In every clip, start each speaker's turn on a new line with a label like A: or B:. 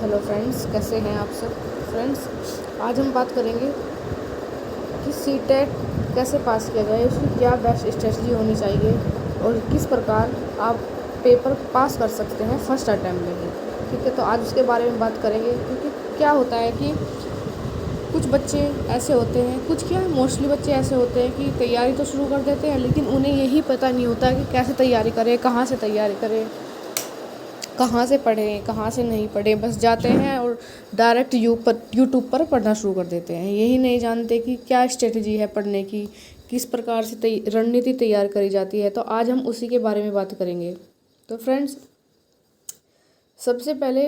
A: Hello friends, कैसे हैं आप सब। फ्रेंड्स, आज हम बात करेंगे कि सीटेट कैसे पास किया जाए, उसकी क्या बेस्ट स्ट्रेटजी होनी चाहिए और किस प्रकार आप पेपर पास कर सकते हैं फर्स्ट अटैम्प्ट में ही। ठीक है, तो आज उसके बारे में बात करेंगे। क्योंकि क्या होता है कि कुछ बच्चे ऐसे होते हैं, कुछ क्या मोस्टली बच्चे ऐसे होते हैं कि तैयारी तो शुरू कर देते हैं, लेकिन उन्हें यही पता नहीं होता कि कैसे तैयारी करें, कहाँ से तैयारी करें, कहाँ से पढ़ें, कहाँ से नहीं पढ़ें। बस जाते हैं और डायरेक्ट यूट्यूब पर पढ़ना शुरू कर देते हैं। यही नहीं जानते कि क्या स्ट्रेटजी है पढ़ने की, किस प्रकार से रणनीति तैयार करी जाती है। तो आज हम उसी के बारे में बात करेंगे। तो फ्रेंड्स, सबसे पहले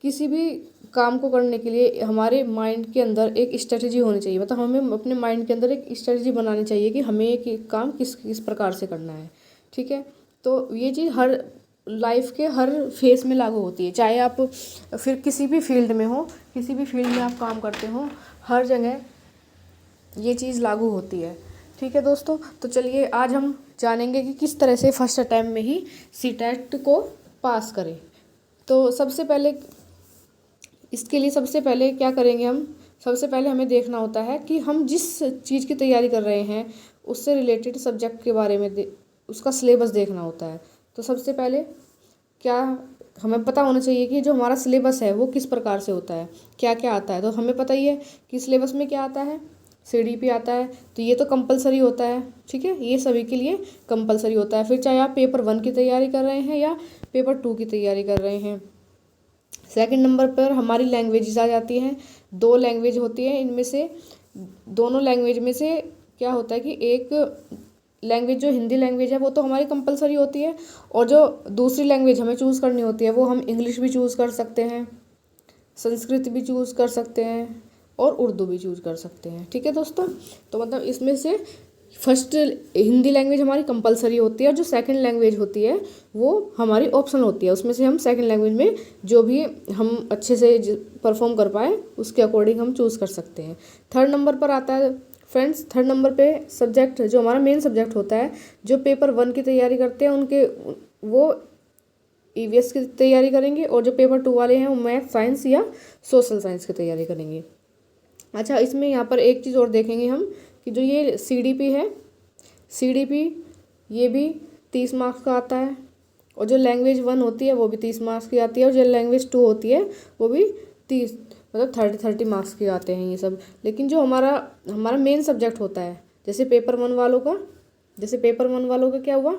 A: किसी भी काम को करने के लिए हमारे माइंड के अंदर एक स्ट्रेटजी होनी चाहिए। मतलब हमें अपने माइंड के अंदर एक स्ट्रेटजी बनानी चाहिए कि हमें एक काम किस किस प्रकार से करना है। ठीक है, तो ये चीज़ हर लाइफ के हर फेस में लागू होती है, चाहे आप फिर किसी भी फील्ड में हो, किसी भी फील्ड में आप काम करते हो, हर जगह ये चीज़ लागू होती है। ठीक है दोस्तों, तो चलिए आज हम जानेंगे कि किस तरह से फर्स्ट अटैम्प्ट में ही सीटेट को पास करें। तो इसके लिए सबसे पहले क्या करेंगे हम। सबसे पहले हमें देखना होता है कि हम जिस चीज़ की तैयारी कर रहे हैं उससे रिलेटेड सब्जेक्ट के बारे में उसका सिलेबस देखना होता है। तो सबसे पहले क्या हमें पता होना चाहिए कि जो हमारा सिलेबस है वो किस प्रकार से होता है, क्या क्या आता है। तो हमें पता ही है कि सिलेबस में क्या आता है, सीडीपी आता है। तो ये तो कंपलसरी होता है। ठीक है, ये सभी के लिए कंपलसरी होता है। फिर चाहे आप पेपर 1 की तैयारी कर रहे हैं या पेपर 2 की तैयारी कर रहे हैं। सेकंड नंबर पर हमारी लैंग्वेजेस आ जाती हैं। 2 लैंग्वेज होती है, इनमें से दोनों लैंग्वेज में से क्या होता है कि एक लैंग्वेज जो हिंदी लैंग्वेज है वो तो हमारी कंपलसरी होती है, और जो दूसरी लैंग्वेज हमें चूज़ करनी होती है वो हम इंग्लिश भी चूज़ कर सकते हैं, संस्कृत भी चूज़ कर सकते हैं और उर्दू भी चूज़ कर सकते हैं। ठीक है दोस्तों, तो मतलब इसमें से फर्स्ट हिंदी लैंग्वेज हमारी कंपलसरी होती है और जो सेकंड लैंग्वेज होती है वो हमारी ऑप्शनल होती है। उसमें से हम सेकंड लैंग्वेज में जो भी हम अच्छे से परफॉर्म कर पाए उसके अकॉर्डिंग हम चूज़ कर सकते हैं। थर्ड नंबर पर आता है फ्रेंड्स, थर्ड नंबर पे सब्जेक्ट जो हमारा मेन सब्जेक्ट होता है, जो पेपर 1 की तैयारी करते हैं उनके वो ईवीएस की तैयारी करेंगे, और जो पेपर 2 वाले हैं वो मैथ साइंस या सोशल साइंस की तैयारी करेंगे। अच्छा, इसमें यहाँ पर एक चीज़ और देखेंगे हम कि जो ये सीडीपी है, सीडीपी ये भी 30 मार्क्स का आता है, और जो लैंग्वेज 1 होती है वो भी 30 मार्क्स की आती है, और जो लैंग्वेज 2 होती है वो भी 30 मतलब 30 मार्क्स के आते हैं ये सब। लेकिन जो हमारा हमारा मेन सब्जेक्ट होता है, जैसे पेपर 1 वालों का क्या हुआ,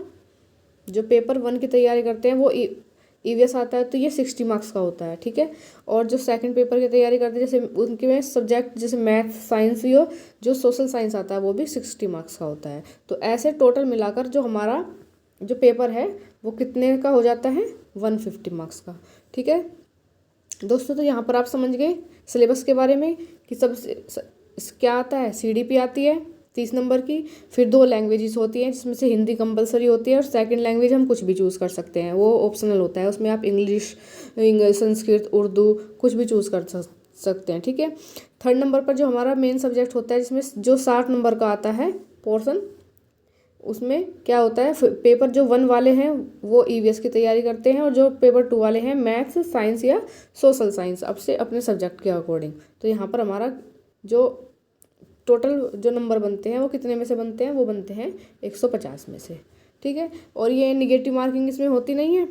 A: जो पेपर 1 की तैयारी करते हैं वो ईवीएस आता है, तो ये 60 मार्क्स का होता है। ठीक है, और जो सेकंड पेपर की तैयारी करते हैं जैसे उनके में सब्जेक्ट जैसे मैथ साइंस हो, जो सोशल साइंस आता है वो भी 60 मार्क्स का होता है। तो ऐसे टोटल मिलाकर जो हमारा जो पेपर है वो कितने का हो जाता है, 150 मार्क्स का। ठीक है दोस्तों, तो यहाँ पर आप समझ गए सिलेबस के बारे में कि क्या आता है। सीडीपी आती है 30 नंबर की, फिर 2 लैंग्वेजेस होती हैं जिसमें से हिंदी कंपलसरी होती है और सेकंड लैंग्वेज हम कुछ भी चूज़ कर सकते हैं, वो ऑप्शनल होता है। उसमें आप इंग्लिश, संस्कृत, उर्दू कुछ भी चूज़ कर सकते हैं। ठीक है, थर्ड नंबर पर जो हमारा मेन सब्जेक्ट होता है जिसमें जो 60 नंबर का आता है पोर्सन, उसमें क्या होता है, पेपर जो 1 वाले हैं वो ईवीएस की तैयारी करते हैं, और जो पेपर 2 वाले हैं मैथ्स साइंस या सोशल साइंस, अब से अपने सब्जेक्ट के अकॉर्डिंग। तो यहाँ पर हमारा जो टोटल जो नंबर बनते हैं वो कितने में से बनते हैं, वो बनते हैं 150 में से। ठीक है, और ये नेगेटिव मार्किंग इसमें होती नहीं है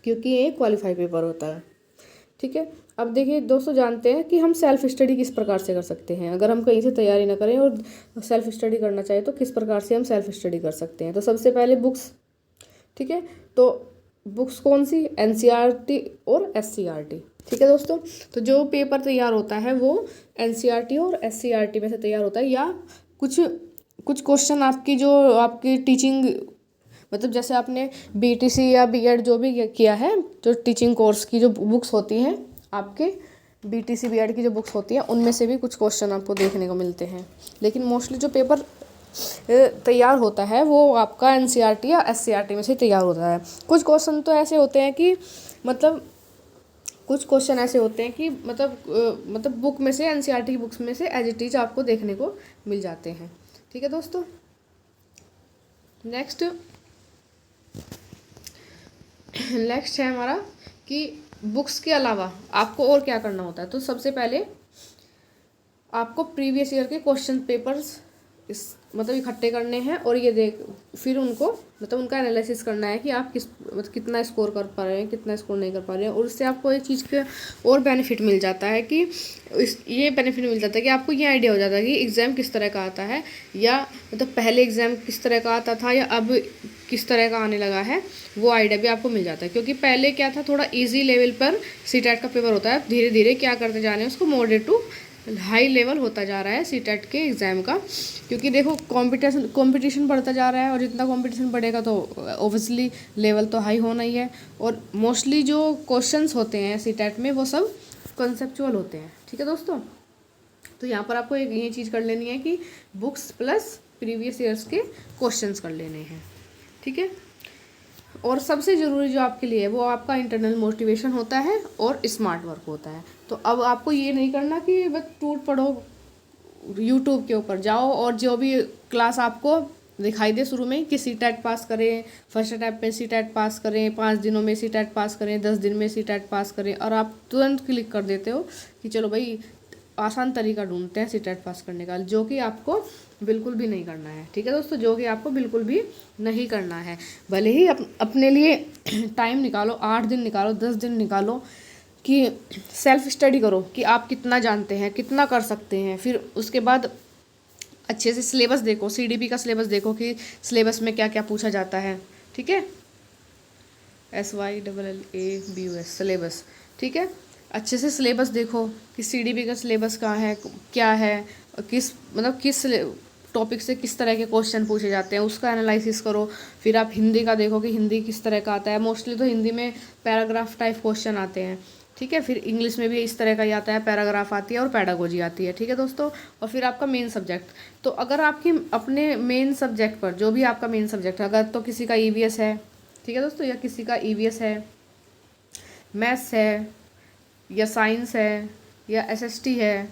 A: क्योंकि ये क्वालिफाई पेपर होता है। ठीक है, अब देखिए दोस्तों, जानते हैं कि हम सेल्फ स्टडी किस प्रकार से कर सकते हैं। अगर हम कहीं से तैयारी ना करें और सेल्फ स्टडी करना चाहें तो किस प्रकार से हम सेल्फ स्टडी कर सकते हैं। तो सबसे पहले बुक्स, ठीक है, तो बुक्स कौन सी, एनसीईआरटी और एससीईआरटी। ठीक है दोस्तों, तो जो पेपर तैयार होता है वो एनसीईआरटी और एससीईआरटी में से तैयार होता है, या कुछ कुछ क्वेश्चन आपकी टीचिंग, मतलब जैसे आपने बीटीसी या बीएड जो भी किया है, जो टीचिंग कोर्स की जो बुक्स होती हैं आपके बीटीसी बीएड की जो बुक्स होती हैं उनमें से भी कुछ क्वेश्चन आपको देखने को मिलते हैं। लेकिन मोस्टली जो पेपर तैयार होता है वो आपका एनसीईआरटी या एससीईआरटी में से तैयार होता है। कुछ क्वेश्चन तो ऐसे होते हैं कि मतलब कुछ क्वेश्चन ऐसे होते हैं कि मतलब बुक में से, एनसीईआरटी की बुक्स में से एज इट इज आपको देखने को मिल जाते हैं। ठीक है दोस्तों, नेक्स्ट है हमारा कि बुक्स के अलावा आपको और क्या करना होता है, तो सबसे पहले आपको प्रीवियस ईयर के क्वेश्चन पेपर्स मतलब इकट्ठे करने हैं और ये फिर उनको मतलब उनका एनालिसिस करना है कि आप मतलब कितना स्कोर कर पा रहे हैं, कितना स्कोर नहीं कर पा रहे हैं। और उससे आपको एक चीज़ का और बेनिफिट मिल जाता है कि ये बेनिफिट मिल जाता है कि आपको ये आइडिया हो जाता है कि एग्ज़ाम किस तरह का आता है, या मतलब पहले एग्ज़ाम किस तरह का आता था या अब किस तरह का आने लगा है, वो आइडिया भी आपको मिल जाता है। क्योंकि पहले क्या था, थोड़ा ईजी लेवल पर सीटेट का पेपर होता है, धीरे धीरे क्या करते जा रहे हैं उसको मॉडरेट टू हाई लेवल होता जा रहा है सीटेट के एग्ज़ाम का। क्योंकि देखो कंपटीशन बढ़ता जा रहा है, और जितना कंपटीशन बढ़ेगा तो ऑब्वियसली लेवल तो हाई होना ही है। और मोस्टली जो क्वेश्चंस होते हैं सीटेट में वो सब कॉन्सेप्चुअल होते हैं। ठीक है दोस्तों, तो यहाँ पर आपको एक ये चीज़ कर लेनी है कि बुक्स प्लस प्रीवियस ईयर्स के क्वेश्चंस कर लेने हैं। ठीक है, और सबसे ज़रूरी जो आपके लिए है वो आपका इंटरनल मोटिवेशन होता है और स्मार्ट वर्क होता है। तो अब आपको ये नहीं करना कि बस टूट पड़ो, यूट्यूब के ऊपर जाओ और जो भी क्लास आपको दिखाई दे शुरू में कि सीटेट पास करें, फर्स्ट अटैम्प्ट में सीटेट पास करें, 5 दिनों में सीटेट पास करें, 10 दिन में सीटेट पास करें, और आप तुरंत क्लिक कर देते हो कि चलो भाई आसान तरीका ढूंढते हैं सीटेट पास करने का, जो कि आपको बिल्कुल भी नहीं करना है। ठीक है दोस्तों, जो कि आपको बिल्कुल भी नहीं करना है। भले ही अपने लिए टाइम निकालो, 8 दिन निकालो, 10 दिन निकालो कि सेल्फ स्टडी करो कि आप कितना जानते हैं, कितना कर सकते हैं। फिर उसके बाद अच्छे से सिलेबस देखो, CDP का सिलेबस देखो कि सिलेबस में क्या क्या पूछा जाता है। ठीक है, SYLLABUS सिलेबस। ठीक है, अच्छे से सिलेबस देखो कि CDP का सिलेबस कहाँ है, क्या है, किस टॉपिक से किस तरह के क्वेश्चन पूछे जाते हैं, उसका एनालिसिस करो। फिर आप हिंदी का देखो कि हिंदी किस तरह का आता है। मोस्टली तो हिंदी में पैराग्राफ टाइप क्वेश्चन आते हैं। ठीक है, फिर इंग्लिश में भी इस तरह का ही आता है, पैराग्राफ आती है और पैडागोजी आती है। ठीक है दोस्तों, और फिर आपका मेन सब्जेक्ट। तो अगर आपकी अपने मेन सब्जेक्ट पर जो भी आपका मेन सब्जेक्ट है, अगर तो किसी का EVS है, ठीक है दोस्तों, या किसी का EVS है, मैथ्स है, या साइंस है, या SST है,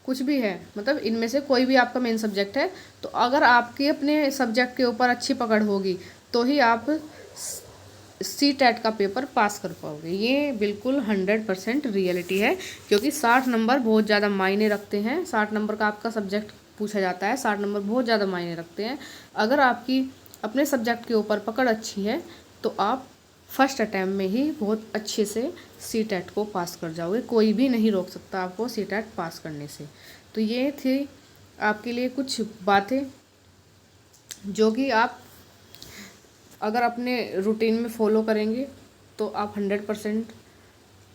A: कुछ भी है, मतलब इनमें से कोई भी आपका मेन सब्जेक्ट है, तो अगर आपकी अपने सब्जेक्ट के ऊपर अच्छी पकड़ होगी तो ही आप सीटेट का पेपर पास कर पाओगे। ये बिल्कुल 100% रियलिटी है, क्योंकि 60 नंबर बहुत ज़्यादा मायने रखते हैं। 60 नंबर का आपका सब्जेक्ट पूछा जाता है, 60 नंबर बहुत ज़्यादा मायने रखते हैं। अगर आपकी अपने सब्जेक्ट के ऊपर पकड़ अच्छी है तो आप फर्स्ट अटैम्प्ट में ही बहुत अच्छे से सीटेट को पास कर जाओगे। कोई भी नहीं रोक सकता आपको सीटेट पास करने से। तो ये थी आपके लिए कुछ बातें जो कि आप अगर अपने रूटीन में फॉलो करेंगे तो आप 100%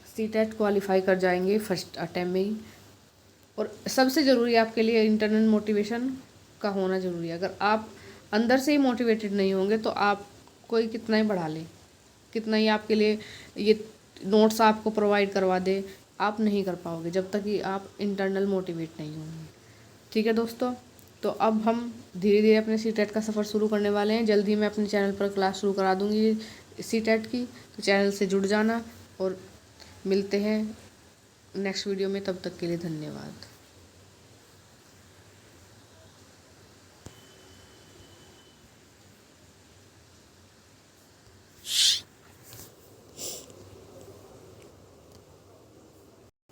A: सीटेट क्वालिफाई कर जाएंगे फर्स्ट अटैम्प्ट में ही। और सबसे ज़रूरी आपके लिए इंटरनल मोटिवेशन का होना ज़रूरी है। अगर आप अंदर से ही मोटिवेटेड नहीं होंगे तो आप कोई कितना ही बढ़ा ले, कितना ही आपके लिए ये नोट्स आपको प्रोवाइड करवा दे, आप नहीं कर पाओगे जब तक कि आप इंटरनल मोटिवेट नहीं होंगे। ठीक है दोस्तों, तो अब हम धीरे धीरे अपने सीटेट का सफ़र शुरू करने वाले हैं। जल्दी मैं अपने चैनल पर क्लास शुरू करा दूँगी सीटेट की, तो चैनल से जुड़ जाना। और मिलते हैं नेक्स्ट वीडियो में, तब तक के लिए धन्यवाद।